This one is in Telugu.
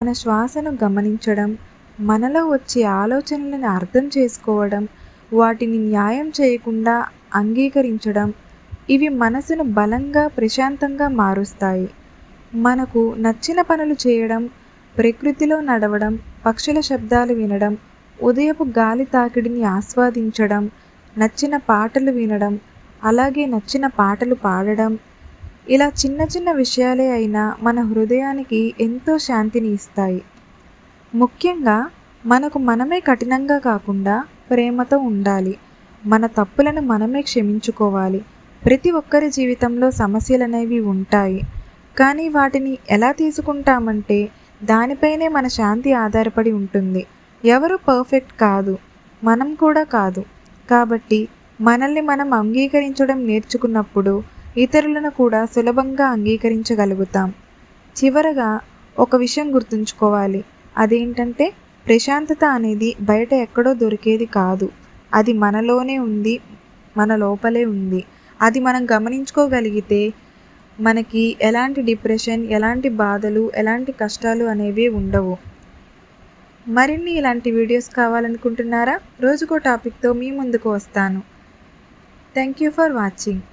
మన శ్వాసను గమనించడం, మనలో వచ్చే ఆలోచనలను అర్థం చేసుకోవడం, వాటిని న్యాయం చేయకుండా అంగీకరించడం, ఇవి మనసును బలంగా, ప్రశాంతంగా మారుస్తాయి. మనకు నచ్చిన పనులు చేయడం, ప్రకృతిలో నడవడం, పక్షుల శబ్దాలు వినడం, ఉదయపు గాలి తాకిడిని ఆస్వాదించడం, నచ్చిన పాటలు వినడం, అలాగే నచ్చిన పాటలు పాడడం, ఇలా చిన్న చిన్న విషయాలే అయినా మన హృదయానికి ఎంతో శాంతిని ఇస్తాయి. ముఖ్యంగా మనకు మనమే కఠినంగా కాకుండా ప్రేమతో ఉండాలి. మన తప్పులను మనమే క్షమించుకోవాలి. ప్రతి ఒక్కరి జీవితంలో సమస్యలనేవి ఉంటాయి. కానీ వాటిని ఎలా తీసుకుంటామంటే దానిపైనే మన శాంతి ఆధారపడి ఉంటుంది. ఎవరు పర్ఫెక్ట్ కాదు. మనం కూడా కాదు. కాబట్టి మనల్ని మనం అంగీకరించడం నేర్చుకున్నప్పుడు ఇతరులను కూడా సులభంగా అంగీకరించగలుగుతాం. చివరగా ఒక విషయం గుర్తుంచుకోవాలి. అదేంటంటే ప్రశాంతత అనేది బయట ఎక్కడో దొరికేది కాదు. అది మనలోనే ఉంది. మన లోపలే ఉంది. అది మనం గమనించుకోగలిగితే మనకి ఎలాంటి డిప్రెషన్, ఎలాంటి బాధలు, ఎలాంటి కష్టాలు అనేవి ఉండవు. మరిన్ని ఇలాంటి వీడియోస్ కావాలనుకుంటున్నారా? రోజుకో టాపిక్తో మీ ముందుకు వస్తాను. Thank you for watching.